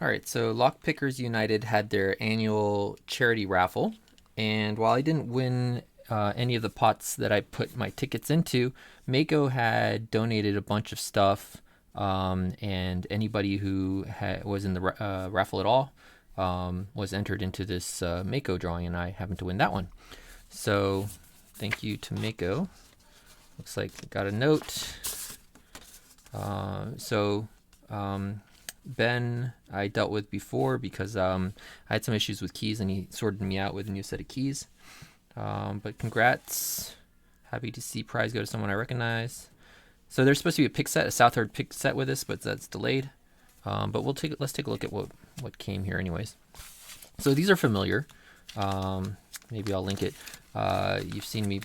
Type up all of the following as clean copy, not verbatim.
All right, so Lockpickers United had their annual charity raffle, and while I didn't win any of the pots that I put my tickets into, Mako had donated a bunch of stuff, and anybody who was in the raffle at all was entered into this Mako drawing, and I happened to win that one. So thank you to Mako. Looks like I got a note. So Ben I dealt with before because I had some issues with keys and he sorted me out with a new set of keys. But congrats. Happy to see prize go to someone I recognize. So there's supposed to be a pick set, a Southward pick set with this, but that's delayed. But let's take a look at what came here anyways. So these are familiar. Maybe I'll link it. You've seen me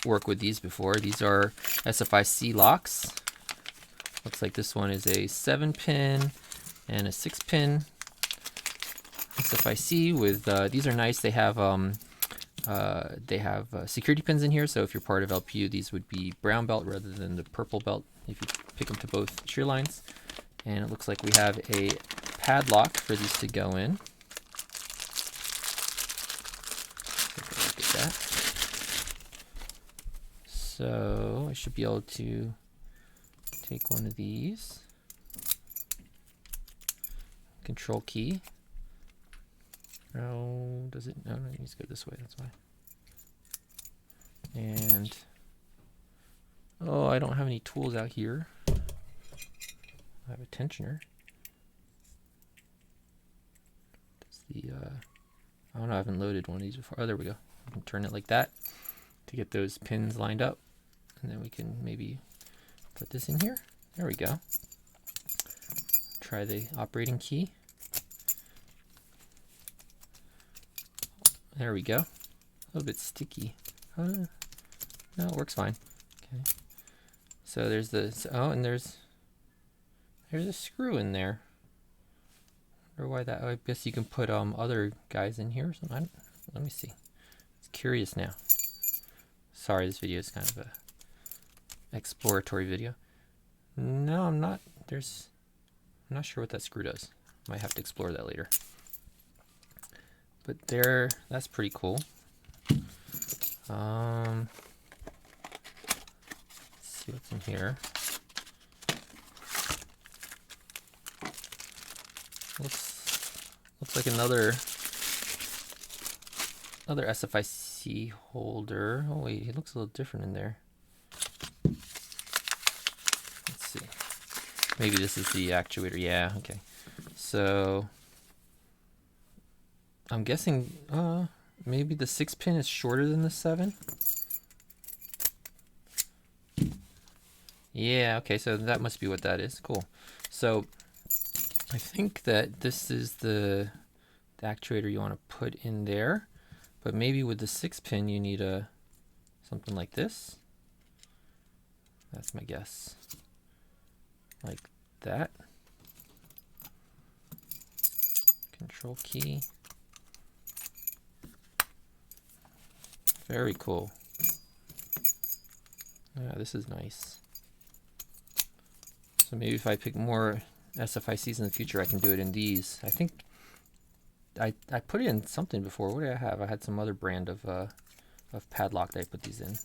work with these before. These are SFIC locks. Looks like this one is a 7-pin and a 6-pin SFIC with these are nice. They have security pins in here, so if you're part of LPU, these would be brown belt rather than the purple belt if you pick them to both shear lines. And it looks like we have a padlock for these to go in. Take a look at that. So I should be able to take one of these, control key. Oh, does it? No, it needs to go this way, that's why. And, oh, I don't have any tools out here. I have a tensioner. Does the, I don't know, I haven't loaded one of these before. Oh, there we go. I can turn it like that to get those pins lined up. And then we can maybe put this in here. There we go. Try the operating key. There we go. A little bit sticky. No, it works fine. Okay. So there's the, oh, and there's a screw in there. I wonder why that, I guess you can put other guys in here or something. Let me see. It's curious now. Sorry, this video is kind of a exploratory video. No, I'm not. I'm not sure what that screw does. Might have to explore that later. But there, that's pretty cool. Let's see what's in here. Looks like another SFIC holder. Oh wait, it looks a little different in there. Let's see. Maybe this is the actuator. Yeah, okay. So I'm guessing maybe the 6-pin is shorter than the 7. Yeah, okay, so that must be what that is. Cool. So I think that this is the actuator you want to put in there, but maybe with the 6-pin you need something like this. That's my guess. Like that. Control key. Very cool. Yeah, this is nice. So maybe if I pick more SFICs in the future, I can do it in these. I think I put it in something before. What did I have? I had some other brand of padlock that I put these in.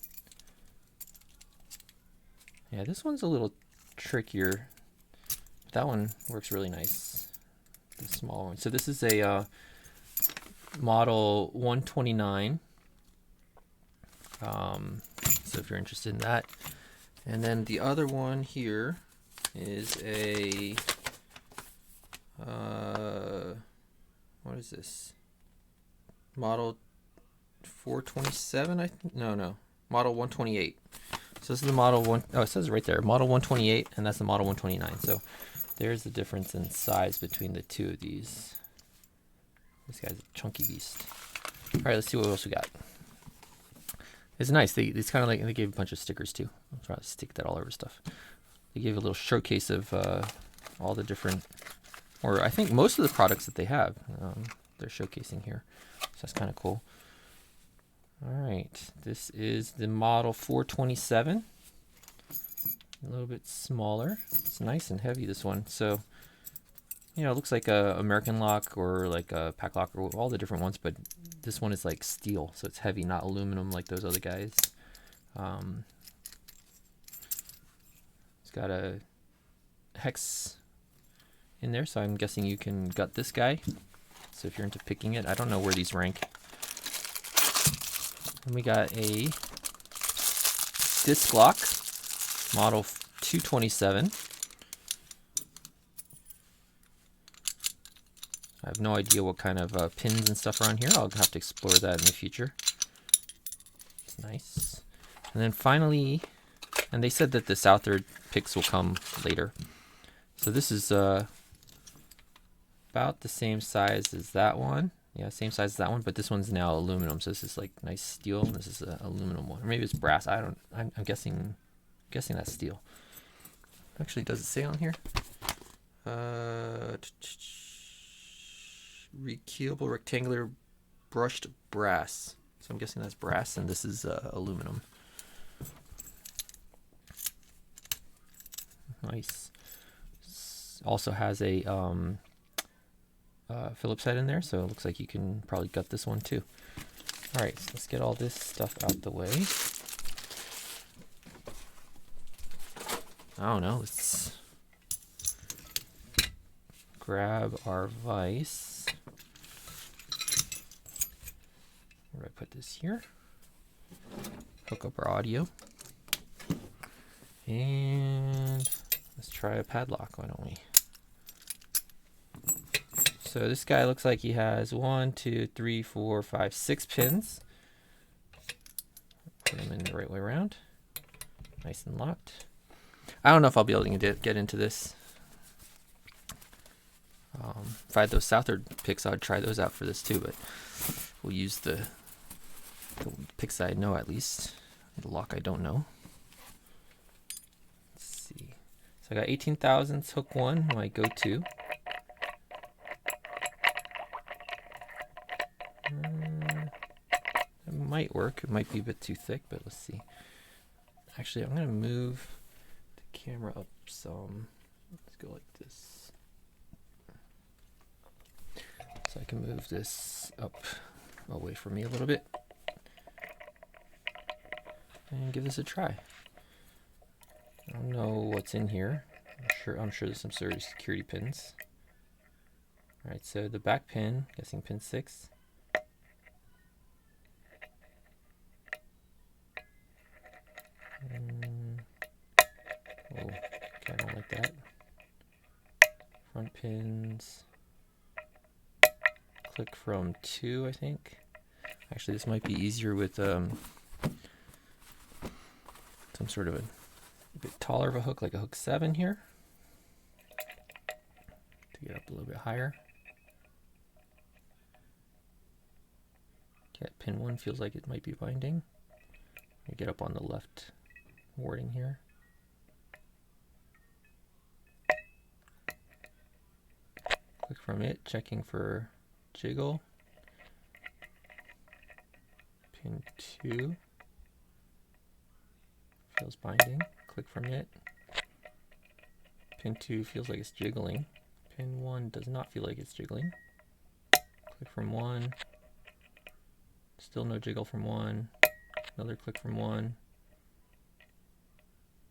Yeah, this one's a little trickier. That one works really nice. The small one. So this is a model 129. So if you're interested in that. And then the other one here is a what is this? Model 427, I think. No, model 128. So this is the model one. Oh, it says right there, model 128, and that's the model 129. So there's the difference in size between the two of these. This guy's a chunky beast. All right, let's see what else we got. It's nice. It's kind of like they gave a bunch of stickers too. I'll try to stick that all over stuff. They gave a little showcase of all the different, or I think most of the products that they have, they're showcasing here. So that's kind of cool. All right, this is the model 427. A little bit smaller. It's nice and heavy, this one. So you know, it looks like a American lock or like a pack lock or all the different ones, but this one is like steel, so it's heavy, not aluminum like those other guys. It's got a hex in there, so I'm guessing you can gut this guy. So if you're into picking it, I don't know where these rank. And we got a disc lock, model 227. I have no idea what kind of pins and stuff are on here. I'll have to explore that in the future. It's nice. And then finally, and they said that the Southard picks will come later. So this is about the same size as that one. Yeah, same size as that one, but this one's now aluminum. So this is like nice steel, and this is an aluminum one. Or maybe it's brass. I'm guessing that's steel. Actually, does it say on here? Rekeyable rectangular brushed brass. So I'm guessing that's brass, and this is aluminum. Nice. Also has a Phillips head in there, so it looks like you can probably gut this one too. All right, so let's get all this stuff out the way. I don't know, let's grab our vise. Where do I put this here? Hook up our audio. And let's try a padlock, why don't we? So this guy looks like he has 1, 2, 3, 4, 5, 6 pins. Put them in the right way around. Nice and locked. I don't know if I'll be able to get into this. If I had those Southard picks, I'd try those out for this too, but we'll use the picks that I know at least. The lock I don't know. Let's see. So I got 18 thousandths, hook 1, my go-to. It might work. It might be a bit too thick, but let's see. Actually, I'm going to move the camera up some. Let's go like this. So I can move this up away from me a little bit. And give this a try. I don't know what's in here. I'm sure there's some sort of security pins. Alright, so the back pin, guessing pin 6. Oh, okay, I don't like that. Front pins. Click from 2, I think. Actually, this might be easier with some sort of a bit taller of a hook, like a hook 7 here. To get up a little bit higher. Okay, pin 1 feels like it might be binding. I get up on the left wording here. Click from it, checking for jiggle. Pin 2 feels binding. Click from it. Pin 2 feels like it's jiggling. Pin 1 does not feel like it's jiggling. Click from 1. Still no jiggle from 1. Another click from 1.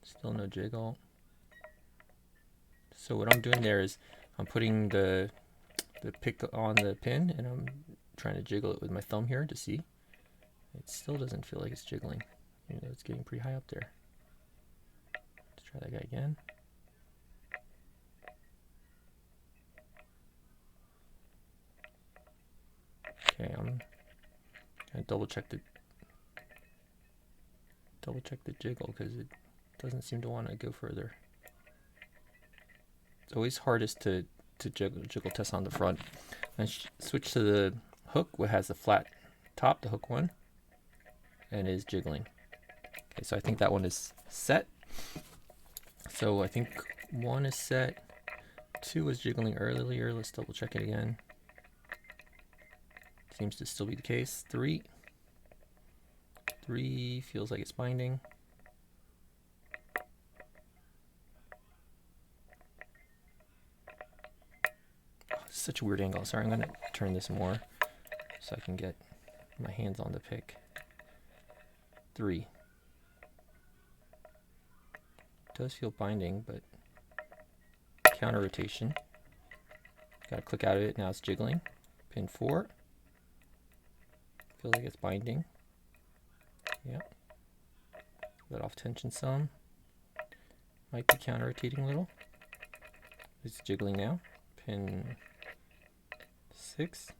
Still no jiggle. So what I'm doing there is I'm putting the pick on the pin, and I'm trying to jiggle it with my thumb here to see. It still doesn't feel like it's jiggling. You know, it's getting pretty high up there. Let's try that guy again. Okay, I'm gonna double check the jiggle because it doesn't seem to want to go further. It's always hardest to jiggle test on the front. And switch to the hook, which has a flat top, the hook 1, and is jiggling. Okay, so I think that one is set. So I think 1 is set. 2 was jiggling earlier. Let's double check it again. Seems to still be the case. 3 feels like it's binding. such a weird angle. Sorry, I'm gonna turn this more so I can get my hands on the pick. 3. Does feel binding, but counter rotation. Gotta click out of it, now it's jiggling. Pin 4. Feels like it's binding. Yep. Let off tension some. Might be counter rotating a little. It's jiggling now. Pin 6.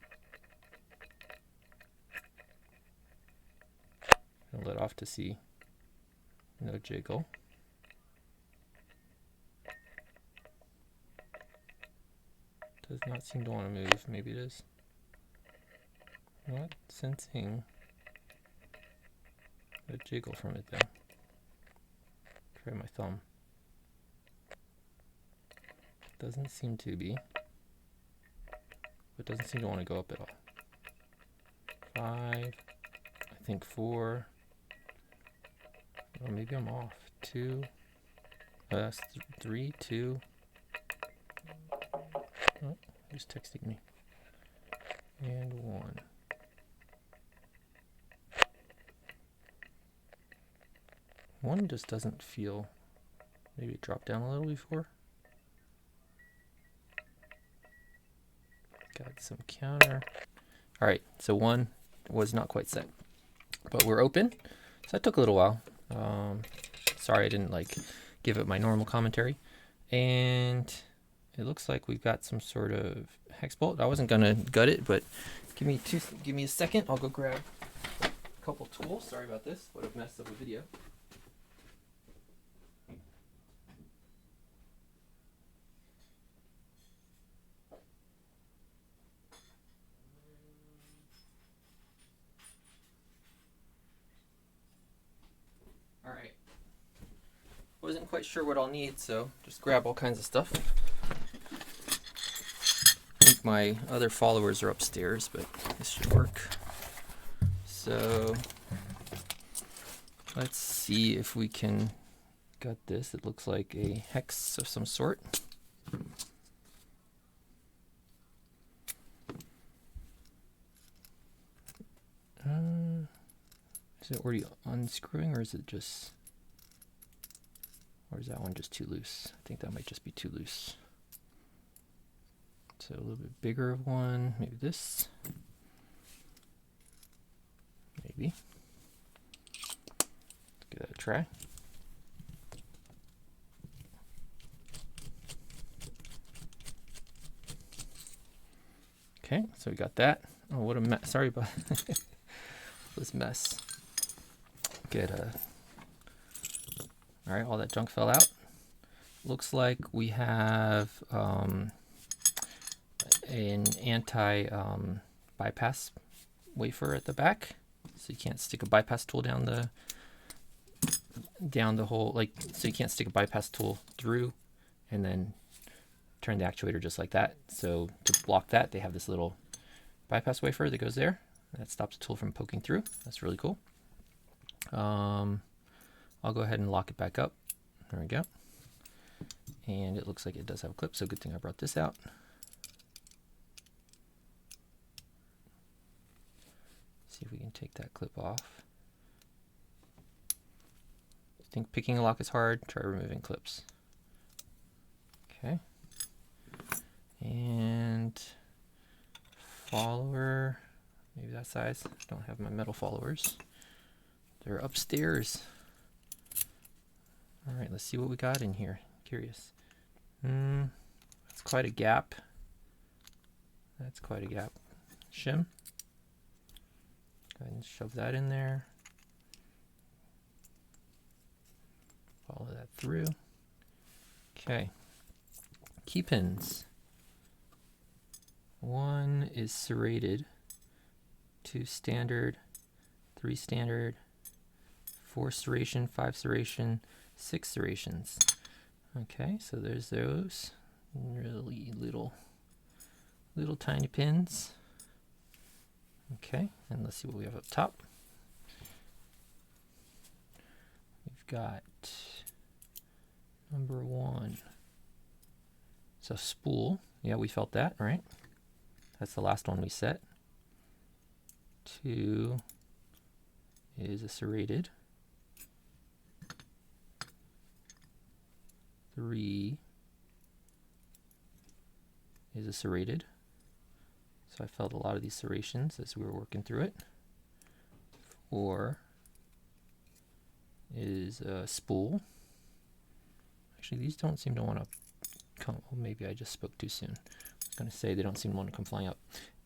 I'll let off to see no jiggle. Does not seem to want to move. Maybe it is. Not sensing a jiggle from it though. Try my thumb. Doesn't seem to be. But doesn't seem to want to go up at all. 5. I think 4. Oh, maybe I'm off. 2. That's 3, 2. Oh, who's texting me? And 1. One just doesn't feel. Maybe it dropped down a little before. Got some counter. All right, so 1 was not quite set, but we're open. So that took a little while. Sorry I didn't like give it my normal commentary. And it looks like we've got some sort of hex bolt. I wasn't gonna gut it, but give me a second. I'll go grab a couple tools. Sorry about this. What a mess of a video. Alright. Wasn't quite sure what I'll need, so just grab all kinds of stuff. I think my other followers are upstairs, but this should work. So let's see if we can gut this. It looks like a hex of some sort. Is it already unscrewing, or is it just, or is that one just too loose? I think that might just be too loose. So a little bit bigger of one, maybe this. Maybe. Let's give that a try. Okay, so we got that. Oh, what a mess. Sorry about this mess. Get a. All right, all that junk fell out. Looks like we have an anti-bypass wafer at the back, so you can't stick a bypass tool down the hole, like, so you can't stick a bypass tool through and then turn the actuator just like that. So to block that, they have this little bypass wafer that goes there that stops the tool from poking through. That's really cool. I'll go ahead and lock it back up. There we go. And it looks like it does have a clip, so good thing I brought this out. See if we can take that clip off. If you think picking a lock is hard, try removing clips. Okay. And follower, maybe that size. I don't have my metal followers. They're upstairs. All right, let's see what we got in here. Curious. That's quite a gap. That's quite a gap. Shim. Go ahead and shove that in there. Follow that through. Okay. Key pins. 1 is serrated. 2 standard. 3 standard. 4 serration. 5 serration. 6 serrations. Okay, so there's those really little tiny pins. Okay, and let's see what we have up top. We've got number 1. It's a spool. Yeah, we felt that, right? That's the last one we set. 2 is a serrated. 3 is a serrated. So I felt a lot of these serrations as we were working through it. 4 is a spool. Actually, these don't seem to want to come. Well, maybe I just spoke too soon. I was going to say they don't seem to want to come flying up.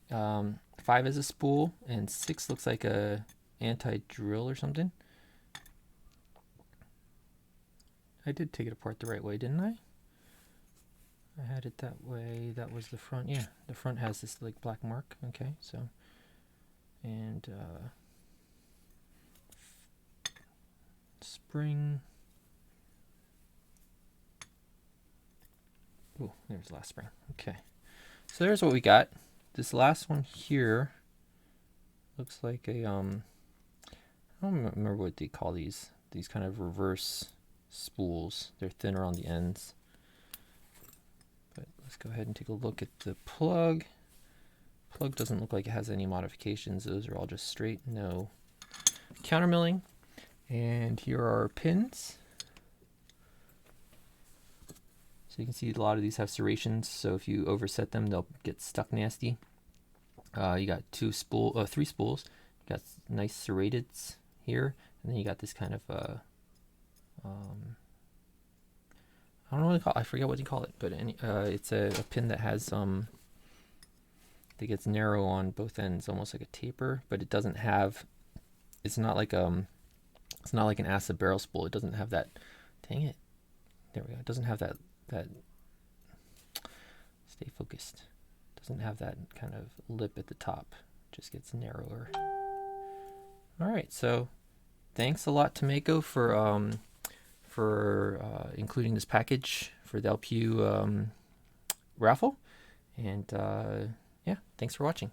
5 is a spool, and 6 looks like a anti-drill or something. I did take it apart the right way, didn't I? I had it that way. That was the front. Yeah, the front has this like black mark. Okay, so and spring. Oh, there's the last spring. Okay, so there's what we got. This last one here looks like a I don't remember what they call these kind of reverse spools. They're thinner on the ends. But let's go ahead and take a look at the plug. Plug doesn't look like it has any modifications. Those are all just straight, no countermilling. And here are our pins. So you can see a lot of these have serrations, so if you overset them, they'll get stuck nasty. You got 3 spools. You got nice serrateds here, and then you got this kind of I don't know what to call it. I forget what you call it, but it's a pin that has that gets narrow on both ends, almost like a taper, but it doesn't have. It's not like an acid barrel spool. It doesn't have that. Dang it! There we go. It doesn't have that. Stay focused. Doesn't have that kind of lip at the top. It just gets narrower. All right, so thanks a lot to Mako for including this package for the LPU raffle, and yeah, thanks for watching.